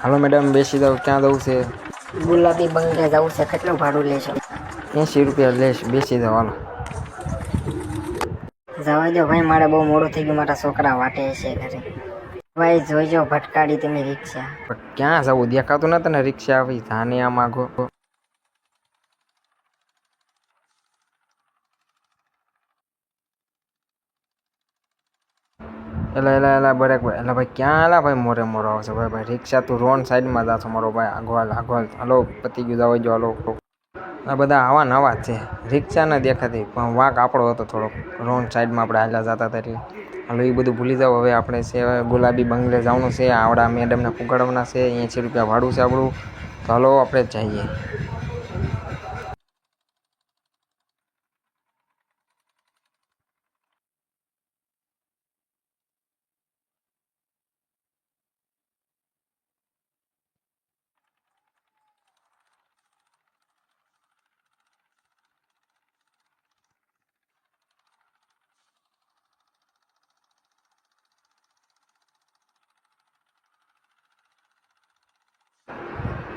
હાલો madam, બેસી જાવ. ક્યાં જવું છે? ગુલાબી બંગલે જવું છે. કેટલું ભાડું લેશો? 80 રૂપિયા લેશ. બેસી જાવ હાલો. જવા દો ભાઈ, મારે બહુ મોડું થઈ ગયું. મારા છોકરા વાટે છે ઘરે. ભાઈ જોઈજો ભટકાડી તમે રિક્ષા. ક્યાં જવું? દેખાતું નથી ને રિક્ષા આવી. જાને આમ આગો. એલા બરેક ભાઈ. એલા ભાઈ ક્યાં? એલા ભાઈ મોરે મોરો આવશે. ભાઈ રિક્ષા તું રોંગ સાઈડમાં જાશો મારો ભાઈ. આગળ હાલો, પતી ગયું. જવા જો હાલો. આ બધા આવા નવા જ છે. રિક્ષા ન દેખાતી, પણ વાંક આપણો હતો થોડોક. રોંગ સાઈડમાં આપણે હાલ્યા જતા હતા એટલે. હાલો એ બધું ભૂલી જાઓ. હવે આપણે છે ગુલાબી બંગલે જવાનું છે. આવડા મેડમને પુગાડવાના છે. 80 રૂપિયા ભાડું છે આપણું. તો હાલો આપણે જઈએ.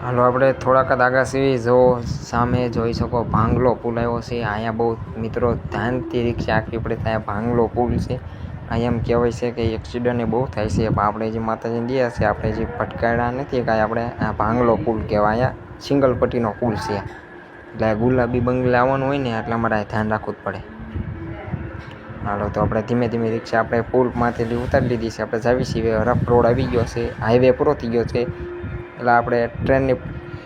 હાલો આપણે થોડાક જ આગળ છીએ. જો સામે જોઈ શકો ભાંગલો પુલ આવ્યો છે. અહીંયા બહુ મિત્રો ધ્યાનથી રિક્ષા આખવી પડે. ત્યાં ભાંગલો પુલ છે. અહીંયા એમ કહેવાય છે કે એક્સિડન્ટ એ બહુ થાય છે. પણ આપણે જે માતાજીને ગયા છે, આપણે જે ભટકાયા નથી કાંઈ, આપણે આ ભાંગલો પુલ કહેવાય. અહીંયા સિંગલ પટ્ટીનો પુલ છે. એટલે ગુલાબી બંગલે આવવાનું હોય ને એટલે અમારે ધ્યાન રાખવું જ પડે. હાલો તો આપણે ધીમે ધીમે રિક્ષા આપણે પુલમાંથી ઉતારી લીધી છે. આપણે જાવી છીએ. રફ રોડ આવી ગયો છે. હાઈવે પૂરો થઈ ગયો છે. એટલે આપણે ટ્રેનની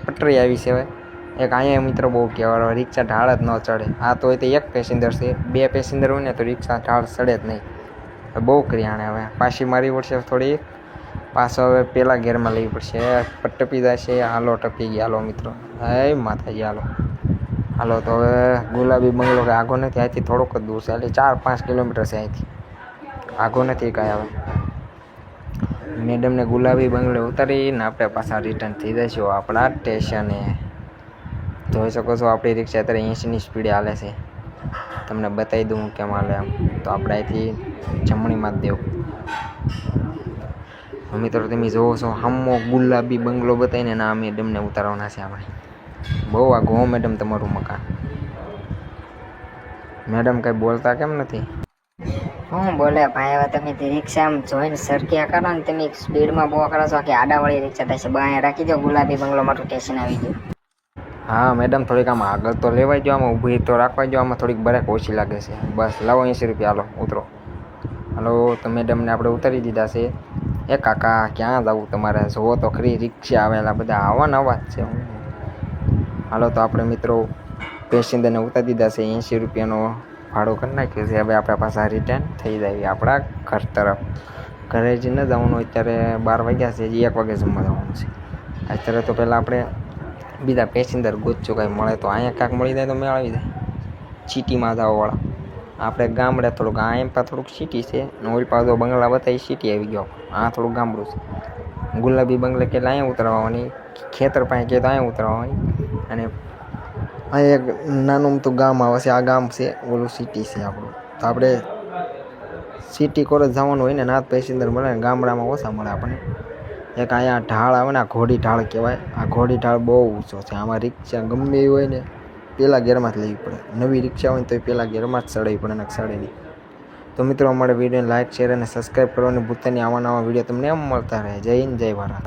પટરી આવી છે. હવે એક અહીંયા મિત્ર બહુ કહેવાય, રિક્ષા ઢાળ જ ન ચડે. આ તો હોય તો એક પેસેન્જર છે. 2 પેસેન્જર હોય ને તો રિક્ષા ઢાળ ચડે જ નહીં. બહુ કર્યાણે હવે પાછી મારવી પડશે થોડી. પાછો હવે પહેલા ગેરમાં લેવી પડશે. ટપી જાય છે. હાલો ટપી ગયા. હાલો મિત્રો, હે માતાજી હાલો. હાલો તો હવે ગુલાબી બંગલો કે આગો નથી. અહીંથી થોડોક જ દૂર છે. એટલે 4-5 કિલોમીટર છે અહીંથી. આગો નથી કાંઈ. હવે મેડમને ગુલાબી બંગલે ઉતારીને આપણે પાછા રિટર્ન થઈ જઈશું આપણા સ્ટેશને. જોઈ શકો છો આપણી રિક્ષા અત્યારે 80ની સ્પીડે હાલે છે. તમને બતાવી દઉં કેમ હાલે એમ. તો આપણે અહીંથી જમણીમાં જ દેવું. મિત્રો તમે જોવો છો હમો ગુલાબી બંગલો બતાવીને ના મેડમને ઉતારવાના છે આપણે. બહુ આગું હો મેડમ તમારું મકાન. મેડમ કંઈ બોલતા કેમ નથી? હું બોલે ભાઈ, હવે તમે રિક્ષા આમ જોઈને સરખ્યા કરો ને, તમે સ્પીડમાં બહુ કરો છો કે આડાવાળી રિક્ષા થશે. બાય રાખી દો. ગુલાબી બંગલો મારું સ્ટેશન આવી ગયું. હા મેડમ, થોડીક આમ આગળ તો લેવાઈ જાઓ. આમાં ઊભી તો રાખવા જાઓ. આમાં થોડીક બ્રેક ઓછી લાગે છે. બસ લાવો 80 રૂપિયા. હાલો ઉતરો. હાલો તો મેડમને આપણે ઉતારી દીધા છે. એ કાકા ક્યાં જવું તમારે? જુઓ તો ખરી રિક્ષા આવેલા બધા આવા નવા જ છે. હાલો તો આપણે મિત્રો પેસેન્જરને ઉતારી દીધા છે. 80 રૂપિયાનો ભાડું કરી નાખ્યું છે. હવે આપણે પાછા રિટર્ન થઈ જાય આપણા ઘર તરફ. ઘરે જ ન જવાનું. અત્યારે 12 વાગ્યા છે. 1 વાગે જમવા જવાનું છે. અત્યારે તો પહેલાં આપણે બીજા પેસેન્જર ગોતજો. કાંઈ મળે તો. અહીંયા ક્યાંક મળી જાય તો મેળ આવી જાય. સિટીમાં જવાવાળા આપણે ગામડે થોડુંક. આ એમ પણ થોડુંક સિટી છે. ઓલ પાછો બંગલા બતાવી સિટી આવી ગયો. આ થોડુંક ગામડું છે. ગુલાબી બંગલે કે અહીંયા ઉતરવાની, ખેતર પાસે કે તો અહીંયા ઉતરવાની. અને અહીં એક નાનું તો ગામ આવે છે. આ ગામ છે, ઓલું સિટી છે આપણું. તો આપણે સિટી કોલેજ જવાનું હોય ને ના પેસેન્જર મળે ને, ગામડામાં ઓછા મળે આપણને. એક અહીંયા ઢાળ આવે ને, આ ઘોડી ઢાળ કહેવાય. આ ઘોડી ઢાળ બહુ ઊંચો છે. આમાં રિક્ષા ગમે એવી હોય ને પહેલાં ગેરમાં જ લેવી પડે. નવી રિક્ષા હોય ને તો પહેલાં ગેરમાં જ ચડાવવી પડે ને ચડે નહીં. તો મિત્રો અમારા વિડીયોને લાઇક, શેર અને સબસ્ક્રાઈબ કરવાની ભૂલતા નહીં. આવા નવા વિડીયો તમને એમ મળતા રહે. જય હિન્દ, જય ભારત.